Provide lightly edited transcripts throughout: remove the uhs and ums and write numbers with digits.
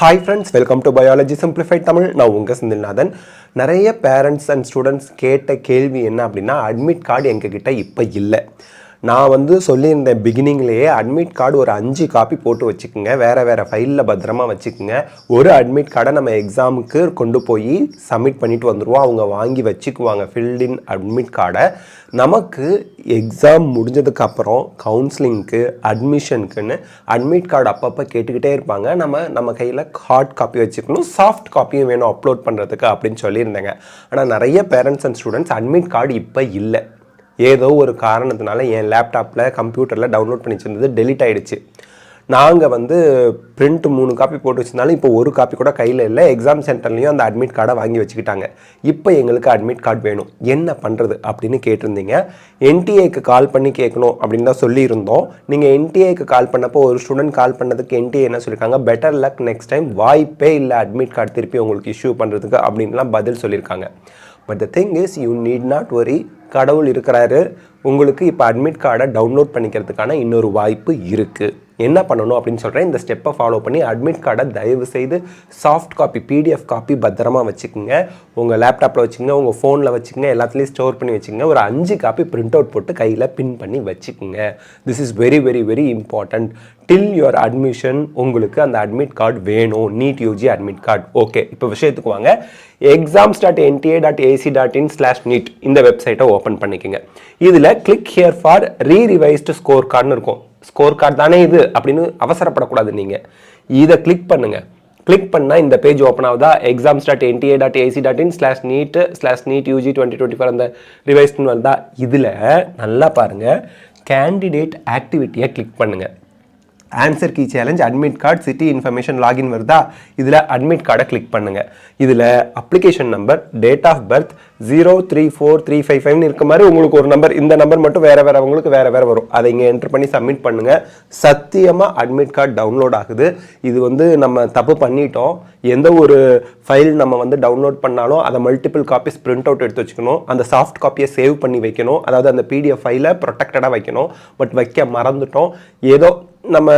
Hi friends, welcome to Biology Simplified Tamil. நான் உங்க செந்தில்நாதன். நிறைய பேரண்ட்ஸ் அண்ட் ஸ்டூடெண்ட்ஸ் கேட்ட கேள்வி என்ன அப்படின்னா, அட்மிட் கார்டு எங்ககிட்ட இப்போ இல்லை. நான் சொல்லியிருந்தேன் பிகினிங்லேயே, அட்மிட் கார்டு ஒரு 5 காப்பி போட்டு வச்சுக்கோங்க, வேறு ஃபைலில் பத்திரமா வச்சுக்கோங்க. ஒரு அட்மிட் கார்டை நம்ம எக்ஸாமுக்கு கொண்டு போய் சப்மிட் பண்ணிட்டு வந்துடுவோம், அவங்க வாங்கி வச்சுக்குவாங்க ஃபில்டின் அட்மிட் கார்டை. நமக்கு எக்ஸாம் முடிஞ்சதுக்கப்புறம் கவுன்சிலிங்க்கு அட்மிஷனுக்குன்னு அட்மிட் கார்டு அப்பப்போ கேட்டுக்கிட்டே இருப்பாங்க. நம்ம கையில் ஹார்ட் காப்பி வச்சுக்கணும், சாஃப்ட் காப்பியும் வேணும் அப்லோட் பண்ணுறதுக்கு அப்படின்னு சொல்லியிருந்தேங்க. ஆனால் நிறைய parents and students admit card இப்போ இல்லை, ஏதோ ஒரு காரணத்தினால என் லேப்டாப்பில் கம்ப்யூட்டரில் டவுன்லோட் பண்ணி வச்சுருந்தது டெலிட் ஆகிடுச்சு. நாங்கள் பிரிண்ட் 3 காப்பி போட்டு வச்சுருந்தாலும் இப்போ ஒரு காப்பி கூட கையில் இல்லை. எக்ஸாம் சென்டர்லேயும் அந்த அட்மிட் கார்டை வாங்கி வச்சுக்கிட்டாங்க. இப்போ எங்களுக்கு அட்மிட் கார்டு வேணும், என்ன பண்ணுறது அப்படின்னு கேட்டிருந்தீங்க. என்டிஏக்கு கால் பண்ணி கேட்கணும் அப்படின்னு தான் சொல்லியிருந்தோம். நீங்கள் என்டிஏக்கு கால் பண்ணப்போ ஒரு ஸ்டூடெண்ட் கால் பண்ணதுக்கு என்டிஏ என்ன சொல்லியிருக்காங்க, பெட்டர் லக் நெக்ஸ்ட் டைம், வாய்ப்பே இல்லை அட்மிட் கார்டு திருப்பி உங்களுக்கு இஷ்யூ பண்ணுறதுக்கு அப்படின்லாம் பதில் சொல்லியிருக்காங்க. But the thing is, you need not worry, கடவுள் இருக்கிறாரு. உங்களுக்கு இப்போ அட்மிட் கார்டை டவுன்லோட் பண்ணிக்கிறதுக்கான இன்னொரு வாய்ப்பு இருக்குது. என்ன பண்ணணும் அப்படின்னு சொல்கிறேன். இந்த ஸ்டெப்பை ஃபாலோ பண்ணி அட்மிட் கார்டை தயவு செய்து சாஃப்ட் காப்பி, பிடிஎஃப் காப்பி பத்திரமா வச்சுக்கோங்க. உங்கள் லேப்டாப்பில் வச்சுக்கோங்க, உங்கள் ஃபோனில் வச்சுக்கோங்க, எல்லாத்துலேயும் ஸ்டோர் பண்ணி வச்சுக்கோங்க. ஒரு 5 காப்பி பிரிண்ட் அவுட் போட்டு கையில் பின் பண்ணி வச்சுக்கோங்க. This is very very very important. Till your admission உங்களுக்கு அந்த அட்மிட் கார்டு வேணும், NEET UG admit card. Okay, இப்போ விஷயத்துக்கு வாங்க. exams.nta.ac.in/neet இந்த வெப்சைட்டை ஓப்பன் பண்ணிக்கோங்க. இதில் click here for rerevised score கார்டுன்னு இருக்கும். ஸ்கோர் கார்டு தானே இது அப்படின்னு அவசரப்படக்கூடாது. நீங்கள் இதை கிளிக் பண்ணுங்கள். கிளிக் பண்ணால் இந்த பேஜ் ஓப்பன் ஆகுதா, exams.nta.ac.in/neet/neet UG 2024 அந்த ரிவைஸ்டுன்னு வருதா. இதில் நல்லா பாருங்கள், கேண்டிடேட் ஆக்டிவிட்டியை கிளிக் பண்ணுங்கள். Answer key challenge, admit card, city information, login வருதா. இதில் அட்மிட் கார்டை கிளிக் பண்ணுங்கள். இதில் application number, date of birth 034355 இருக்க மாதிரி உங்களுக்கு ஒரு நம்பர், இந்த நம்பர் மட்டும் வேறவங்களுக்கு வேறு வரும். அதை இங்கே என்டர் பண்ணி சப்மிட் பண்ணுங்கள். சத்தியமாக அட்மிட் கார்டு டவுன்லோட் ஆகுது. இது நம்ம தப்பு பண்ணிட்டோம். எந்த ஒரு ஃபைல் நம்ம டவுன்லோட் பண்ணாலும் அதை மல்டிபிள் காப்பீஸ் பிரிண்ட் அவுட் எடுத்து வச்சுக்கணும். அந்த சாஃப்ட் காப்பியை சேவ் பண்ணி வைக்கணும், அதாவது அந்த பிடிஎஃப் ஃபைலை ப்ரொடெக்டடாக வைக்கணும். பட் வைக்க மறந்துட்டோம். ஏதோ நம்ம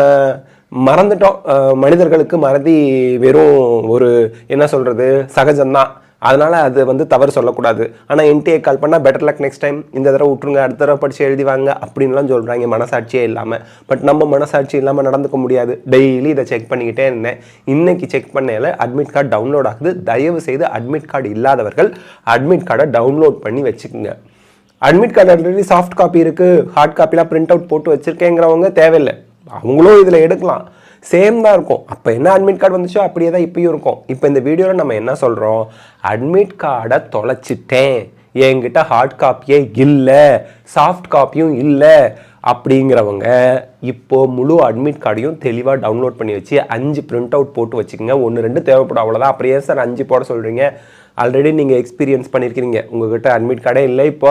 மறந்துட்டோம். மனிதர்களுக்கு மறதி வெறும் ஒரு என்ன சொல்கிறது, சகஜம்தான். அதனால் அது தவறு சொல்லக்கூடாது. ஆனால் என்டிஏ கால் பண்ணால் பெட்டர் லக் நெக்ஸ்ட் டைம், இந்த தடவை விட்டுருங்க, அடுத்த தடவை படித்து எழுதிவாங்க அப்படின்லாம் சொல்கிறாங்க, மனசாட்சியே இல்லாமல். பட் நம்ம மனசாட்சி இல்லாமல் நடந்துக்க முடியாது. டெய்லி இதை செக் பண்ணிக்கிட்டே இருந்தேன். இன்றைக்கி செக் பண்ணல அட்மிட் கார்டு டவுன்லோட் ஆகுது. தயவு செய்து அட்மிட் கார்டு இல்லாதவர்கள் அட்மிட் கார்டை டவுன்லோட் பண்ணி வச்சுக்கோங்க. Admit card already soft copy இருக்குது, ஹார்ட் காப்பிலாம் பிரிண்ட் அவுட் போட்டு வச்சுருக்கேங்கிறவங்க தேவையில்லை, அவங்களும் இதில் எடுக்கலாம். சேம் தான் இருக்கும். அப்போ என்ன அட்மிட் கார்டு வந்துச்சோ அப்படியே தான் இப்பயும் இருக்கும். இப்போ இந்த வீடியோவில் நம்ம என்ன சொல்கிறோம், அட்மிட் கார்டை தொலைச்சிட்டேன், என்கிட்ட ஹார்ட் காப்பியே இல்லை, சாஃப்ட் காப்பியும் இல்லை அப்படிங்கிறவங்க இப்போது முழு அட்மிட் கார்டையும் தெளிவாக டவுன்லோட் பண்ணி வச்சு 5 பிரிண்ட் அவுட் போட்டு வச்சுக்கோங்க. 1-2 தேவைப்படும், அவ்வளோதான். அப்படியே சார் 5 போட சொல்கிறீங்க, ஆல்ரெடி நீங்கள் எக்ஸ்பீரியன்ஸ் பண்ணியிருக்கிறீங்க. உங்கள்கிட்ட அட்மிட் கார்டே இல்லை, இப்போ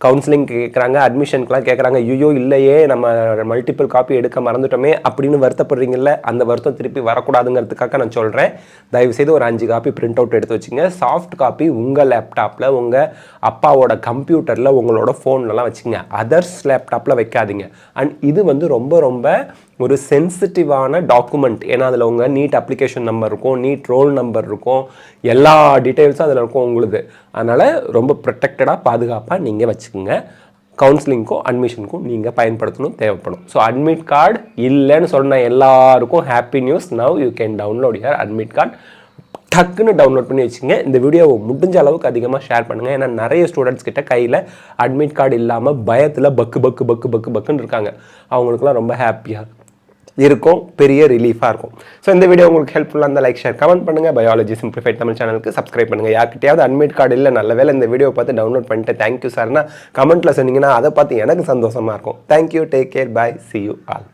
கவுன்சிலிங் கேட்குறாங்க, அட்மிஷனுக்குலாம் கேட்குறாங்க, ஐயோ இல்லையே நம்ம மல்டிபிள் காப்பி எடுக்க மறந்துட்டோமே அப்படின்னு வருத்தப்படுறீங்கல்ல. அந்த வருத்தம் திருப்பி வரக்கூடாதுங்கிறதுக்காக நான் சொல்கிறேன். தயவுசெய்து ஒரு 5 காப்பி பிரிண்ட் அவுட் எடுத்து வச்சுங்க. சாஃப்ட் காப்பி உங்கள் லேப்டாப்பில், உங்கள் அப்பாவோட கம்ப்யூட்டரில், உங்களோட ஃபோன்லலாம் வச்சுங்க. அதர்ஸ் லேப்டாப்பில் வைக்காதீங்க. அண்ட் இது ரொம்ப ரொம்ப ஒரு சென்சிட்டிவான டாக்குமெண்ட். ஏன்னா அதில் உங்கள் நீட் அப்ளிகேஷன் நம்பர் இருக்கும், நீட் ரோல் நம்பர் இருக்கும், எல்லா டீட்டெயில்ஸும் அதில் இருக்கும் உங்களுக்கு. அதனால் ரொம்ப ப்ரொடெக்டடாக பாதுகாப்பாக நீங்கள் வச்சுக்கோங்க. கவுன்சிலிங்க்கும் அட்மிஷனுக்கும் நீங்கள் பயன்படுத்தணும், தேவைப்படும். ஸோ அட்மிட் கார்டு இல்லைன்னு சொன்ன எல்லாருக்கும் happy news. Now you can download your admit card. டக்குன்னு டவுன்லோட் பண்ணி வச்சுங்க. இந்த வீடியோவை முடிஞ்ச அளவுக்கு அதிகமாக ஷேர் பண்ணுங்கள். ஏன்னா நிறைய ஸ்டூடெண்ட்ஸ் கிட்ட கையில் அட்மிட் கார்டு இல்லாமல் பயத்தில் பக்குன்னு இருக்காங்க. அவங்களுக்குலாம் ரொம்ப ஹாப்பியாக இருக்கும், பெரிய ரிலீஃபாக இருக்கும். ஸோ இந்த வீடியோ உங்களுக்கு ஹெல்ப்ஃபுல்லாக இருந்தால் லைக், ஷேர், கமெண்ட் பண்ணுங்கள். பயாலஜி சிம்பிளிஃபைட் தமிழ் சேனலுக்கு சப்ஸ்கிரைப் பண்ணுங்கள். யார்கிட்டயாவது அட்மிட் கார்டு இல்லை, நல்ல வேலை இந்த வீடியோ பார்த்து டவுன்லோட் பண்ணிட்டு தேங்க்யூ சார்னா கமெண்ட்டில் சொன்னீங்கன்னா அதை பார்த்து எனக்கு சந்தோஷமாக இருக்கும். Thank you, take care, bye, C you all.